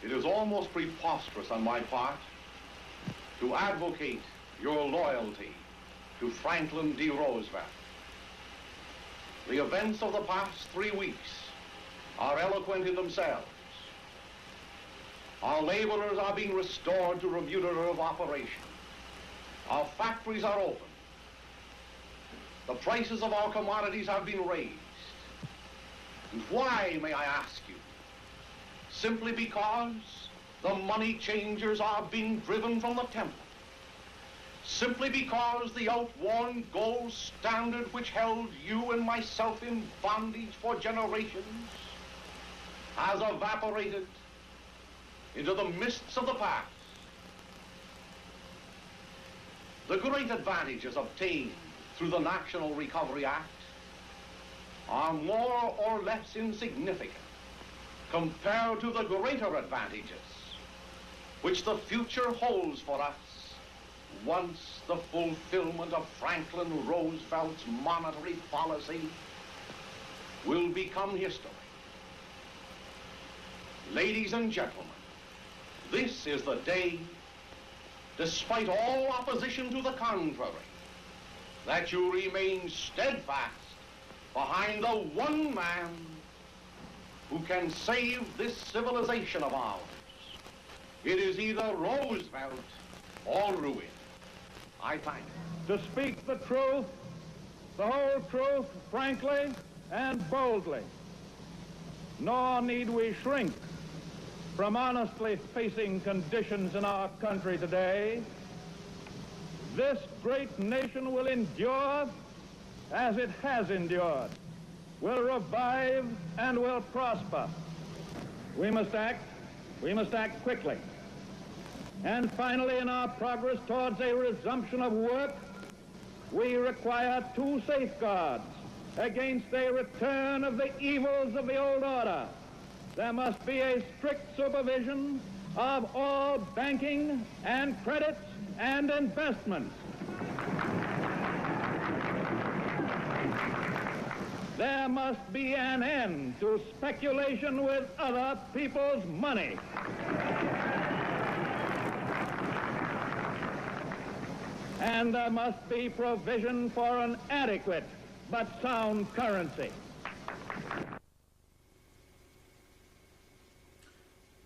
It is almost preposterous on my part to advocate your loyalty to Franklin D. Roosevelt. The events of the past 3 weeks are eloquent in themselves. Our laborers are being restored to remunerative operation. Our factories are open. The prices of our commodities have been raised. And why, may I ask you? Simply because the money changers are being driven from the temple. Simply because the outworn gold standard which held you and myself in bondage for generations has evaporated into the mists of the past. The great advantages obtained through the National Recovery Act are more or less insignificant compared to the greater advantages which the future holds for us once the fulfillment of Franklin Roosevelt's monetary policy will become history. Ladies and gentlemen, this is the day, despite all opposition to the contrary, that you remain steadfast behind the one man who can save this civilization of ours. It is either Roosevelt or ruin. I thank you. To speak the truth, the whole truth, frankly and boldly. Nor need we shrink from honestly facing conditions in our country today. This great nation will endure as it has endured, will revive and will prosper. We must act quickly. And finally, in our progress towards a resumption of work, we require 2 safeguards against a return of the evils of the old order. There must be a strict supervision of all banking and credits and investments. There must be an end to speculation with other people's money. And there must be provision for an adequate but sound currency.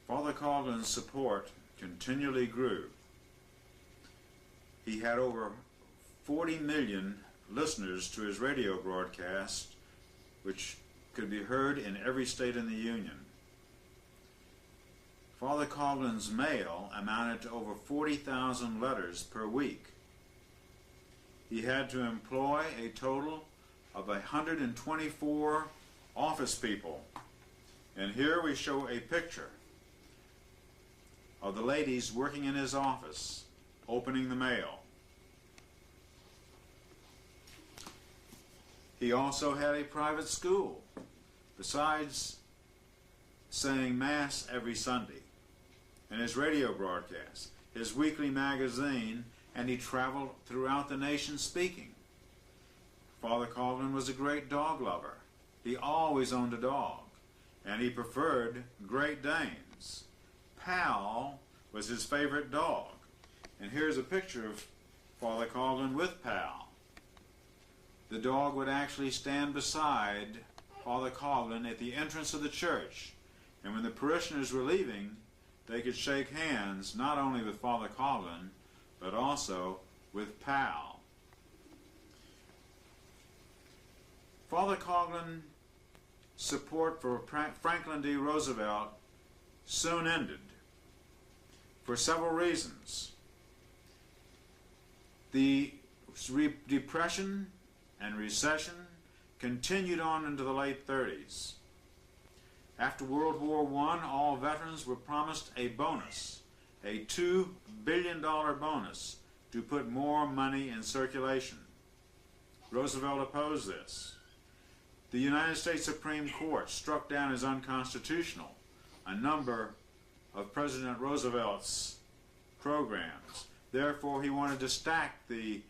Father Coughlin's support continually grew. He had over 40 million listeners to his radio broadcast, which could be heard in every state in the Union. Father Coughlin's mail amounted to over 40,000 letters per week. He had to employ a total of 124 office people. And here we show a picture of the ladies working in his office, opening the mail. He also had a private school, besides saying Mass every Sunday, and his radio broadcast, his weekly magazine, and he traveled throughout the nation speaking. Father Coughlin was a great dog lover. He always owned a dog, and he preferred Great Danes. Pal was his favorite dog. And here's a picture of Father Coughlin with Pal. The dog would actually stand beside Father Coughlin at the entrance of the church. And when the parishioners were leaving, they could shake hands not only with Father Coughlin, but also with Pal. Father Coughlin's support for Franklin D. Roosevelt soon ended for several reasons. The Depression and recession continued on into the late 30s. After World War I, all veterans were promised a bonus, a $2 billion bonus to put more money in circulation. Roosevelt opposed this. The United States Supreme Court struck down as unconstitutional a number of President Roosevelt's programs. Therefore, he wanted to stack the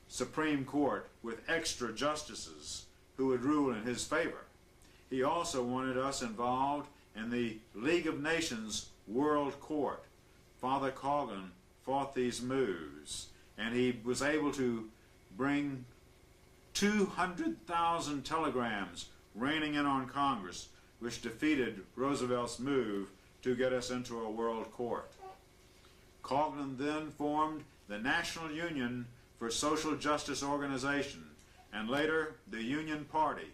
Supreme Court with extra justices who would rule in his favor. He also wanted us involved in the League of Nations World Court. Father Coughlin fought these moves, and he was able to bring 200,000 telegrams raining in on Congress, which defeated Roosevelt's move to get us into a world court. Coughlin then formed the National Union for Social Justice Organization, and later the Union Party,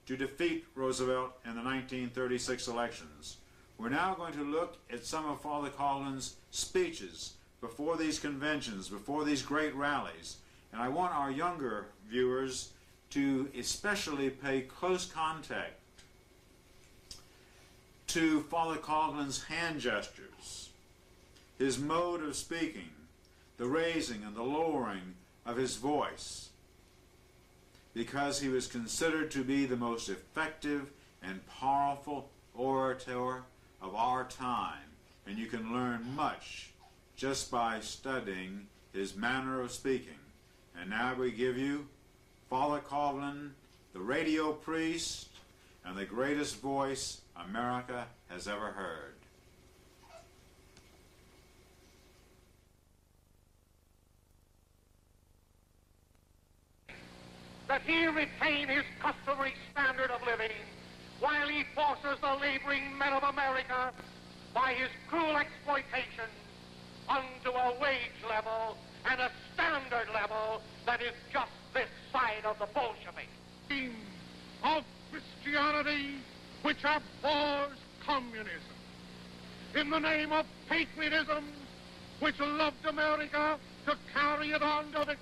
to defeat Roosevelt in the 1936 elections. We're now going to look at some of Father Coughlin's speeches before these conventions, before these great rallies. And I want our younger viewers to especially pay close contact to Father Coughlin's hand gestures, his mode of speaking, the raising and the lowering of his voice, because he was considered to be the most effective and powerful orator of our time. And you can learn much just by studying his manner of speaking. And now we give you Father Coughlin, the radio priest, and the greatest voice America has ever heard. That he retain his customary standard of living while he forces the laboring men of America by his cruel exploitation onto a wage level and a standard level that is just this side of the Bolshevik. Of Christianity which abhors communism, in the name of patriotism which loved America to carry it on to the...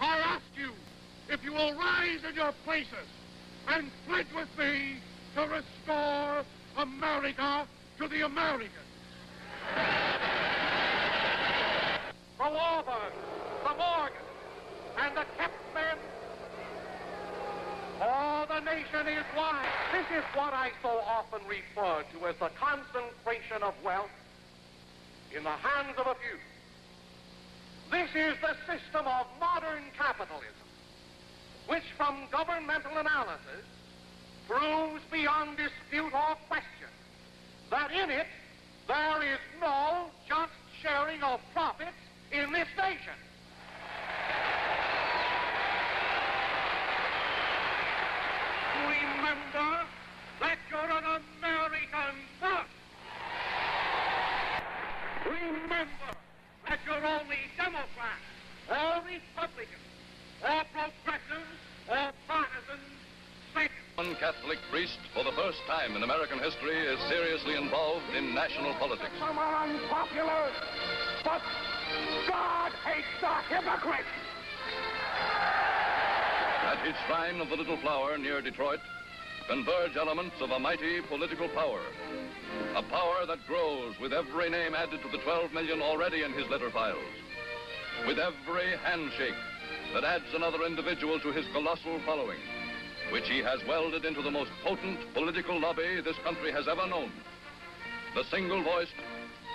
I ask you if you will rise in your places and pledge with me to restore America to the Americans. The Warburg, the Morgan, and the Kepmen. All the nation is one. This is what I so often refer to as the concentration of wealth in the hands of a few. This is the system of modern capitalism, which from governmental analysis proves beyond dispute or question that in it there is no just sharing of profits in this nation. Remember that you're an American first. Remember that you're only Democrats or Republicans or progressives or partisans second. One Catholic priest, for the first time in American history, is seriously involved in national politics. Some are unpopular, but God hates the hypocrite. At his shrine of the Little Flower near Detroit converge elements of a mighty political power. A power that grows with every name added to the 12 million already in his letter files. With every handshake that adds another individual to his colossal following, which he has welded into the most potent political lobby this country has ever known. The single-voiced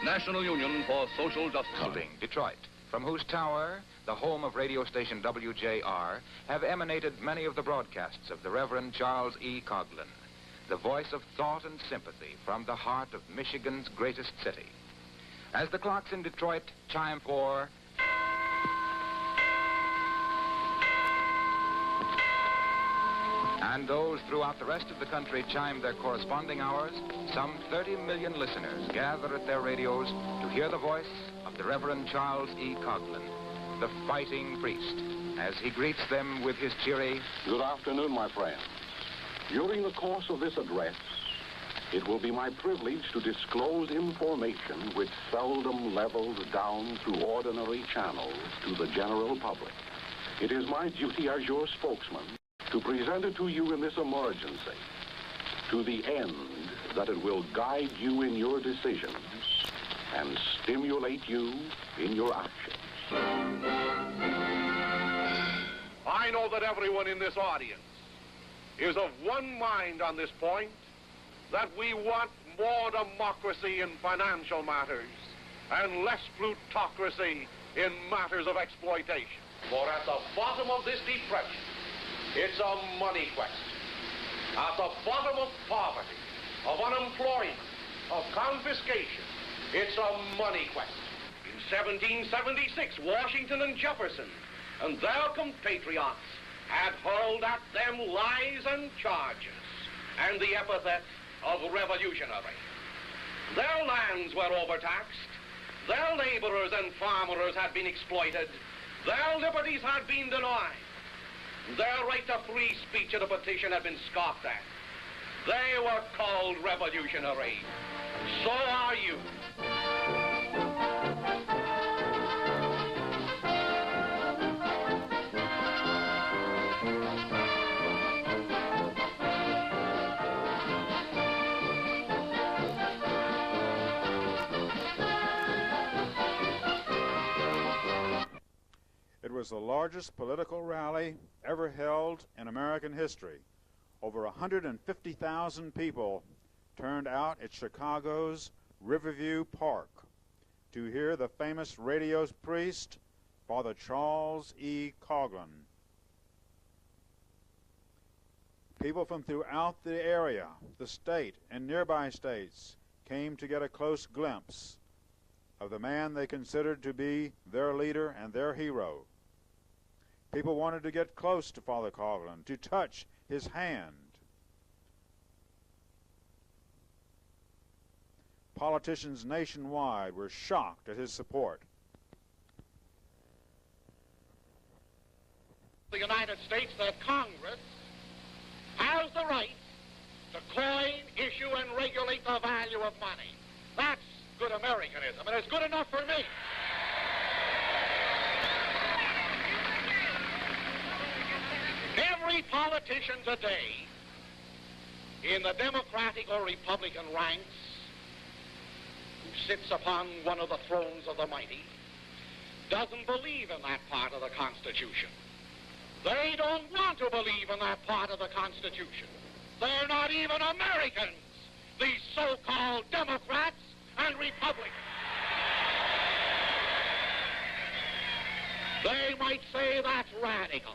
National Union for Social Justice. Coughlin, Detroit, from whose tower, the home of radio station WJR, have emanated many of the broadcasts of the Reverend Charles E. Coughlin, the voice of thought and sympathy from the heart of Michigan's greatest city. As the clocks in Detroit chime for... and those throughout the rest of the country chime their corresponding hours, some 30 million listeners gather at their radios to hear the voice of the Reverend Charles E. Coughlin, the fighting priest, as he greets them with his cheery... Good afternoon, my friends. During the course of this address, it will be my privilege to disclose information which seldom levels down through ordinary channels to the general public. It is my duty as your spokesman to present it to you in this emergency, to the end that it will guide you in your decisions and stimulate you in your actions. I know that everyone in this audience is of one mind on this point, that we want more democracy in financial matters and less plutocracy in matters of exploitation. For at the bottom of this depression, it's a money question. At the bottom of poverty, of unemployment, of confiscation. It's a money question. In 1776, Washington and Jefferson and their compatriots had hurled at them lies and charges and the epithet of revolutionary. Their lands were overtaxed. Their laborers and farmers had been exploited. Their liberties had been denied. Their right to free speech and a petition had been scoffed at. They were called revolutionary. So are you. It was the largest political rally ever held in American history. Over 150,000 people turned out at Chicago's Riverview Park to hear the famous radio priest, Father Charles E. Coughlin. People from throughout the area, the state, and nearby states came to get a close glimpse of the man they considered to be their leader and their hero. People wanted to get close to Father Coughlin, to touch his hand. Politicians nationwide were shocked at his support. The United States, that Congress has the right to coin, issue, and regulate the value of money. That's good Americanism, and it's good enough for me. Every politician today in the Democratic or Republican ranks who sits upon one of the thrones of the mighty doesn't believe in that part of the Constitution. They don't want to believe in that part of the Constitution. They're not even Americans, these so-called Democrats and Republicans. They might say that's radical,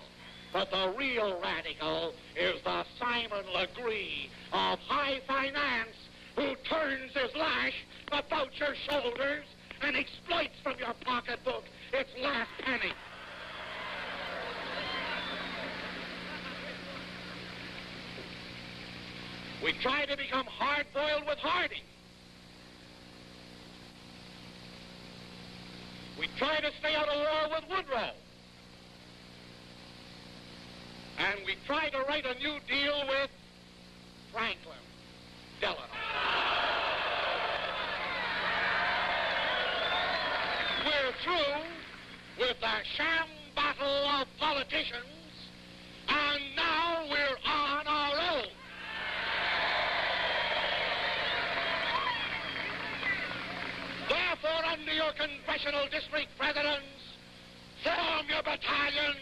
but the real radical is the Simon Legree of high finance, who turns his lash about your shoulders and exploits from your pocketbook its last penny. We try to become hard-boiled with Harding. We try to stay out of war with Woodrow. And we try to write a new deal with Franklin Delano. We're through with the sham battle of politicians, and now we're on our own. Therefore, under your congressional district presidents, form your battalions,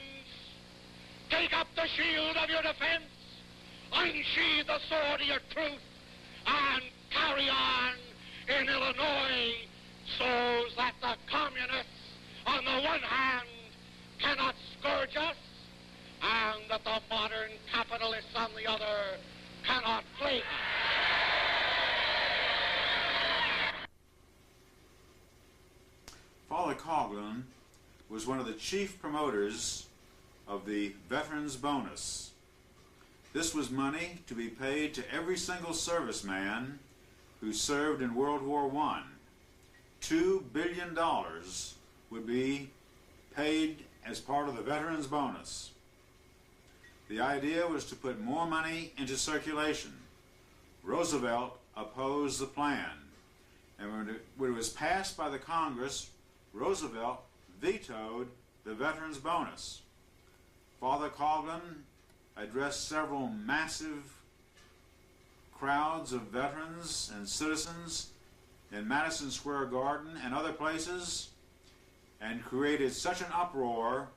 take up the shield of your defense, unsheathe the sword of your truth, and carry on in Illinois so that the communists, on the one hand, cannot scourge us, and that the modern capitalists, on the other, cannot plague us. Father Coughlin was one of the chief promoters of the Veterans Bonus. This was money to be paid to every single serviceman who served in World War I. $2 billion would be paid as part of the Veterans Bonus. The idea was to put more money into circulation. Roosevelt opposed the plan, and when it was passed by the Congress, Roosevelt vetoed the Veterans Bonus. Father Coughlin addressed several massive crowds of veterans and citizens in Madison Square Garden and other places, and created such an uproar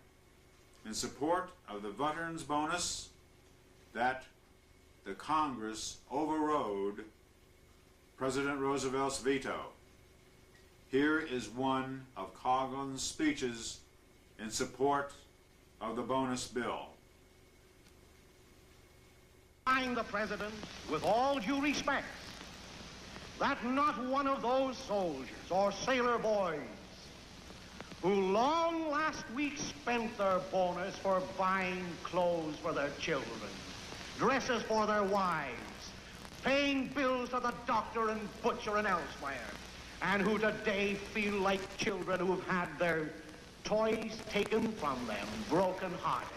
in support of the Veterans Bonus that the Congress overrode President Roosevelt's veto. Here is one of Coughlin's speeches in support of the bonus bill. The President, with all due respect, that not one of those soldiers or sailor boys who long last week spent their bonus for buying clothes for their children, dresses for their wives, paying bills to the doctor and butcher and elsewhere, and who today feel like children who've had their toys taken from them, broken-hearted.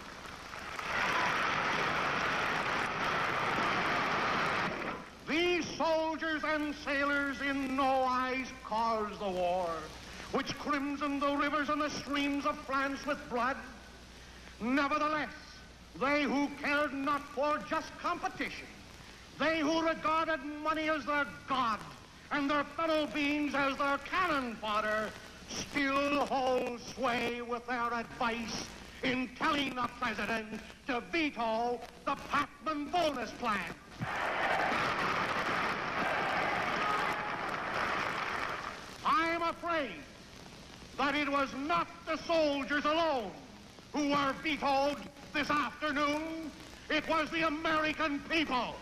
These soldiers and sailors in no wise caused the war, which crimsoned the rivers and the streams of France with blood. Nevertheless, they who cared not for just competition, they who regarded money as their god and their fellow beings as their cannon fodder, still hold sway with their advice in telling the president to veto the Patman bonus plan. I am afraid that it was not the soldiers alone who were vetoed this afternoon. It was the American people.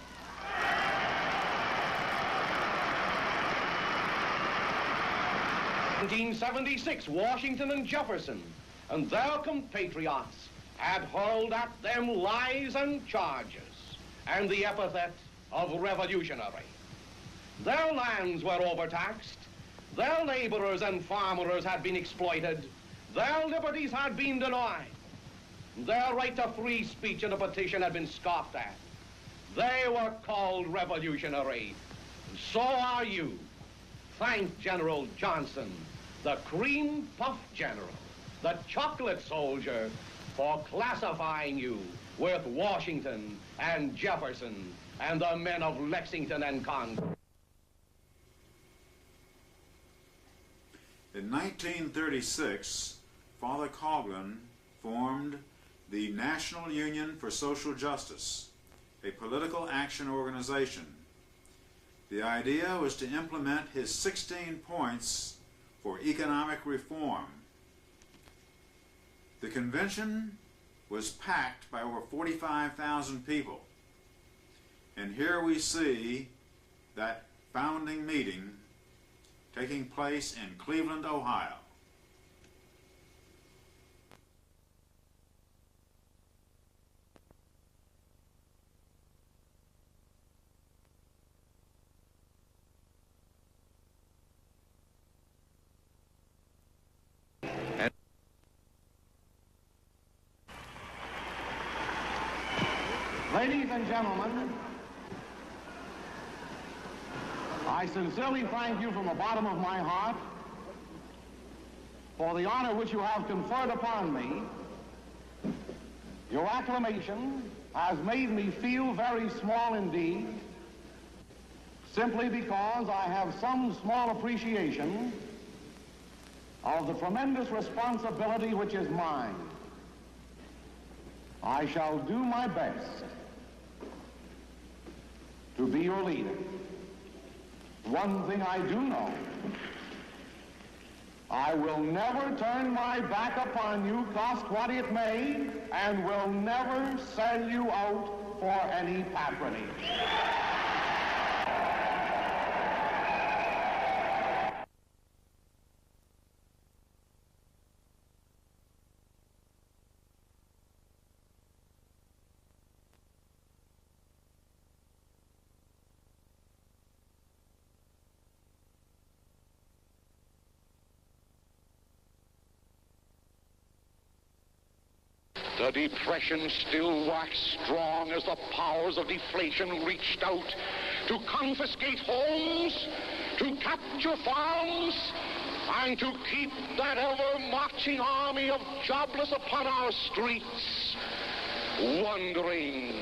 1776, Washington and Jefferson and their compatriots had hurled at them lies and charges and the epithet of revolutionary. Their lands were overtaxed, their laborers and farmers had been exploited, their liberties had been denied, their right to free speech in a petition had been scoffed at. They were called revolutionary. And so are you. Thank General Johnson, the cream puff general, the chocolate soldier, for classifying you with Washington and Jefferson and the men of Lexington and Concord. In 1936, Father Coughlin formed the National Union for Social Justice, a political action organization. The idea was to implement his 16 points for economic reform. The convention was packed by over 45,000 people. And here we see that founding meeting taking place in Cleveland, Ohio. Ladies and gentlemen, I sincerely thank you from the bottom of my heart for the honor which you have conferred upon me. Your acclamation has made me feel very small indeed, simply because I have some small appreciation of the tremendous responsibility which is mine. I shall do my best to be your leader. One thing I do know, I will never turn my back upon you, cost what it may, and will never sell you out for any patronage. The depression still waxed strong as the powers of deflation reached out to confiscate homes, to capture farms, and to keep that ever-marching army of jobless upon our streets, wondering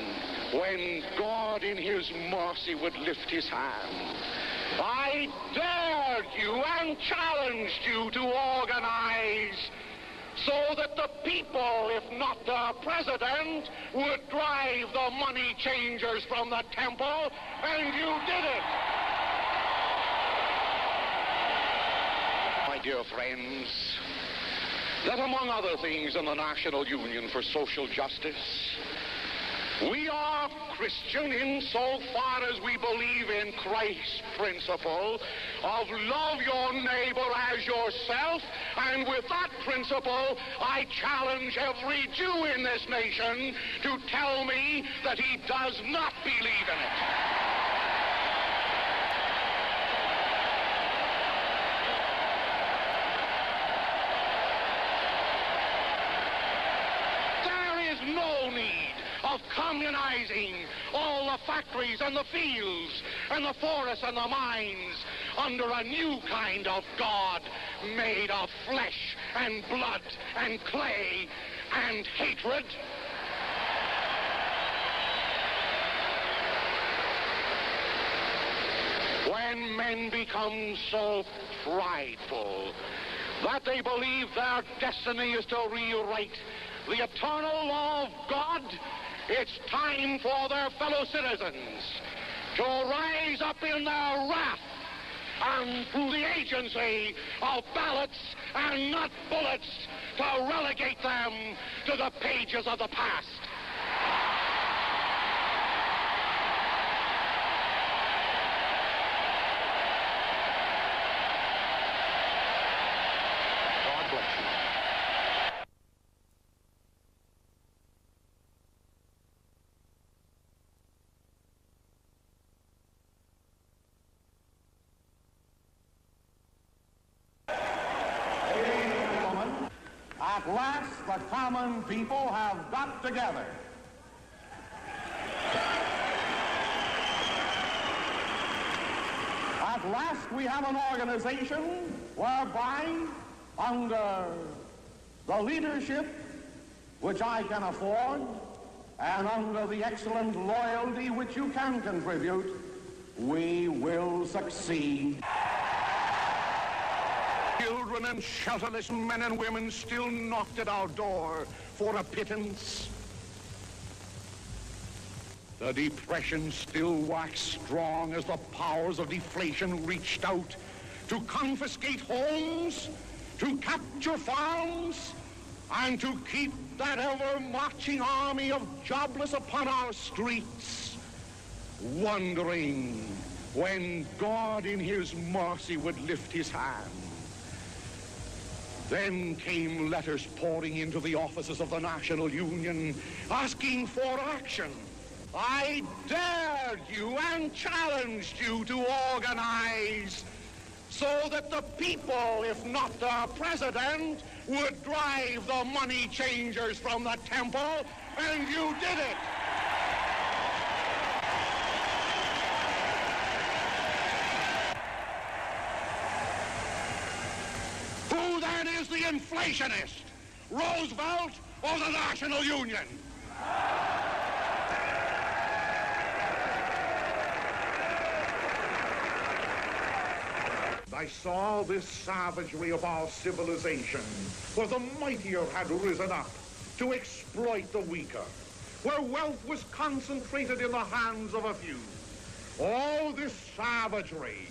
when God in his mercy would lift his hand. I dared you and challenged you to organize so that the people, if not the president, would drive the money changers from the temple, and you did it. My dear friends, that among other things in the National Union for Social Justice, we are Christian insofar as we believe in Christ's principle of love your neighbor as yourself, and with that principle, I challenge every Jew in this nation to tell me that he does not believe in it. There is no need of communizing all the factories and the fields and the forests and the mines under a new kind of God made of flesh and blood and clay and hatred. When men become so prideful that they believe their destiny is to rewrite the eternal law of God, it's time for their fellow citizens to rise up in their wrath and through the agency of ballots and not bullets to relegate them to the pages of the past. God bless you. At last, the common people have got together. At last, we have an organization whereby, under the leadership which I can afford, and under the excellent loyalty which you can contribute, we will succeed. Children and shelterless men and women still knocked at our door for a pittance. The Depression still waxed strong as the powers of deflation reached out to confiscate homes, to capture farms, and to keep that ever-marching army of jobless upon our streets, wondering when God in his mercy would lift his hand. Then came letters pouring into the offices of the National Union asking for action. I dared you and challenged you to organize so that the people, if not their president, would drive the money changers from the temple, and you did it. Who then is the inflationist? Roosevelt or the National Union? I saw this savagery of our civilization, where the mightier had risen up to exploit the weaker, where wealth was concentrated in the hands of a few. All this savagery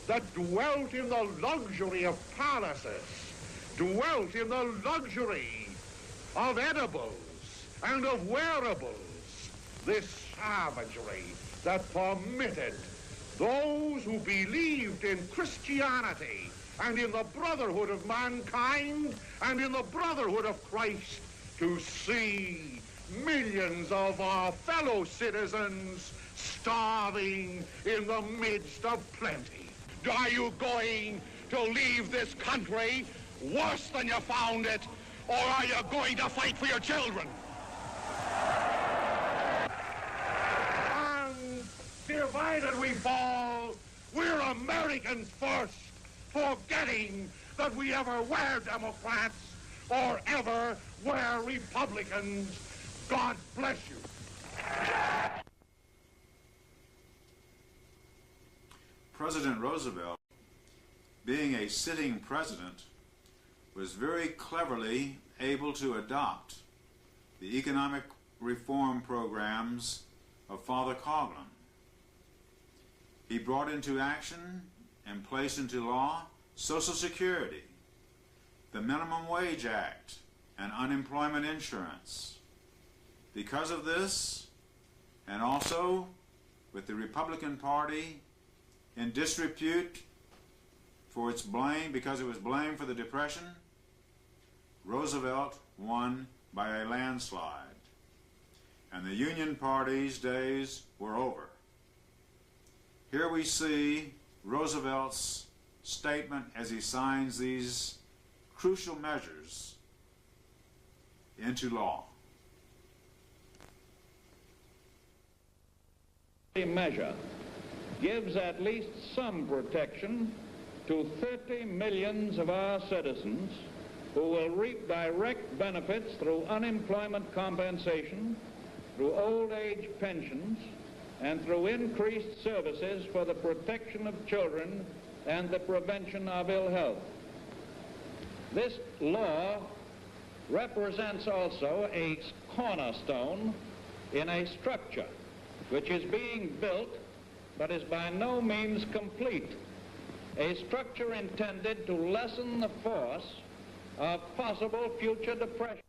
that dwelt in the luxury of palaces, dwelt in the luxury of edibles and of wearables, this savagery that permitted those who believed in Christianity and in the brotherhood of mankind and in the brotherhood of Christ to see millions of our fellow citizens starving in the midst of plenty. Are you going to leave this country worse than you found it, or are you going to fight for your children? Divided we fall. We're Americans first, forgetting that we ever were Democrats or ever were Republicans. God bless you. President Roosevelt, being a sitting president, was very cleverly able to adopt the economic reform programs of Father Coughlin. He brought into action and placed into law Social Security, the Minimum Wage Act, and unemployment insurance. Because of this, and also with the Republican Party in disrepute for its blame, because it was blamed for the Depression, Roosevelt won by a landslide. And the Union Party's days were over. Here we see Roosevelt's statement as he signs these crucial measures into law. The measure gives at least some protection to 30 million of our citizens who will reap direct benefits through unemployment compensation, through old age pensions, and through increased services for the protection of children and the prevention of ill health. This law represents also a cornerstone in a structure which is being built but is by no means complete, a structure intended to lessen the force of possible future depression.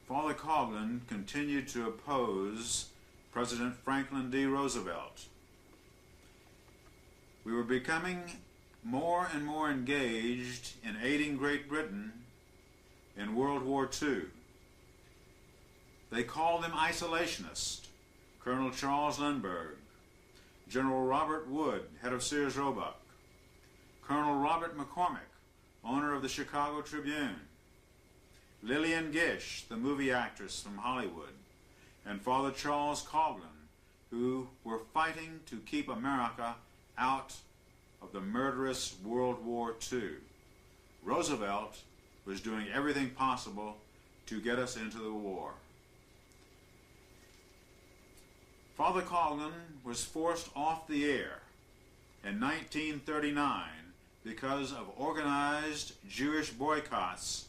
Father Coughlin continued to oppose President Franklin D. Roosevelt. We were becoming more and more engaged in aiding Great Britain in World War II. They called them isolationists. Colonel Charles Lindbergh, General Robert Wood, head of Sears Roebuck, Colonel Robert McCormick, owner of the Chicago Tribune, Lillian Gish, the movie actress from Hollywood, and Father Charles Coughlin, who were fighting to keep America out of the murderous World War II. Roosevelt was doing everything possible to get us into the war. Father Coughlin was forced off the air in 1939 because of organized Jewish boycotts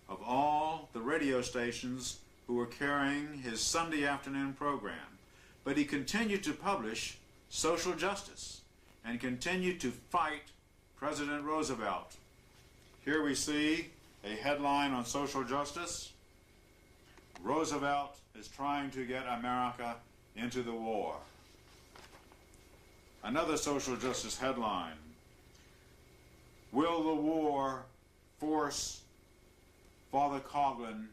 of all the radio stations who were carrying his Sunday afternoon program. But he continued to publish social justice and continued to fight President Roosevelt. Here we see a headline on social justice: Roosevelt is trying to get America into the war. Another social justice headline: Will the war force Father Coughlin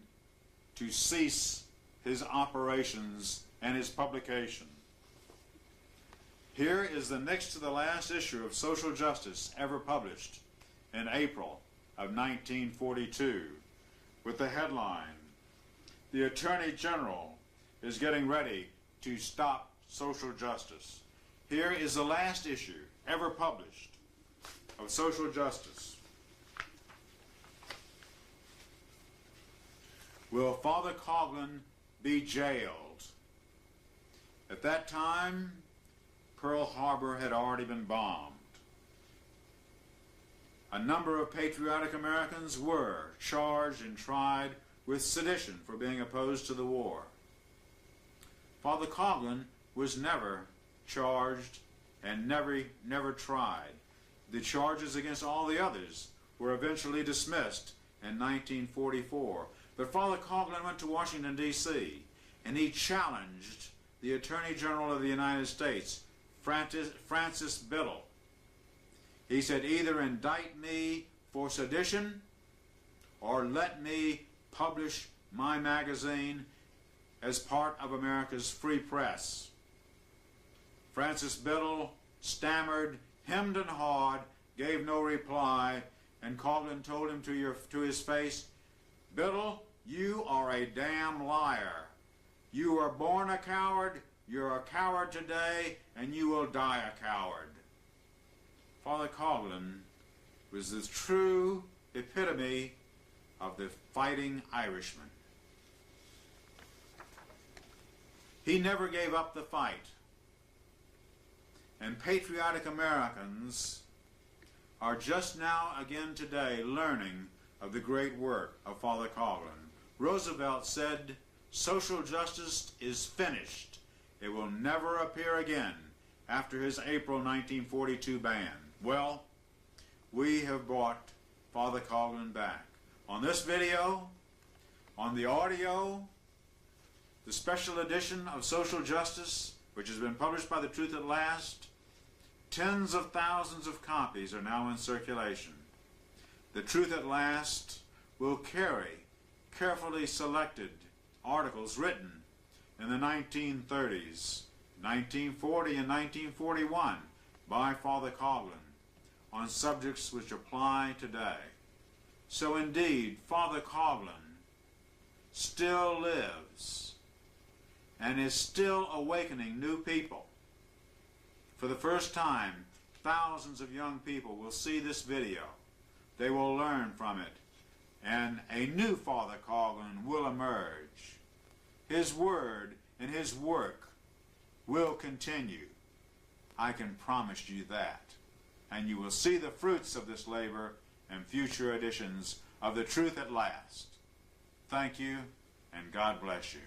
to cease his operations and his publication? Here is the next to the last issue of Social Justice ever published in April of 1942 with the headline, The Attorney General is getting ready to stop social justice. Here is the last issue ever published of Social Justice. Will Father Coughlin be jailed? At that time, Pearl Harbor had already been bombed. A number of patriotic Americans were charged and tried with sedition for being opposed to the war. Father Coughlin was never charged and never tried. The charges against all the others were eventually dismissed in 1944. But Father Coughlin went to Washington, D.C., and he challenged the Attorney General of the United States, Francis Biddle. He said, either indict me for sedition or let me publish my magazine as part of America's free press. Francis Biddle stammered, hemmed and hawed, gave no reply, and Coughlin told him to his face, Biddle, you are a damn liar. You were born a coward, you're a coward today, and you will die a coward. Father Coughlin was the true epitome of the fighting Irishman. He never gave up the fight. And patriotic Americans are just now again today learning of the great work of Father Coughlin. Roosevelt said, social justice is finished. It will never appear again after his April 1942 ban. Well, we have brought Father Coughlin back. on this video, on the audio, the special edition of Social Justice, which has been published by The Truth at Last. Tens of thousands of copies are now in circulation. The Truth at Last will carry carefully selected articles written in the 1930s, 1940 and 1941 by Father Coughlin on subjects which apply today. So indeed, Father Coughlin still lives and is still awakening new people. For the first time, thousands of young people will see this video. They will learn from it, and a new Father Coughlin will emerge. His word and his work will continue. I can promise you that. And you will see the fruits of this labor in future editions of The Truth at Last. Thank you, and God bless you.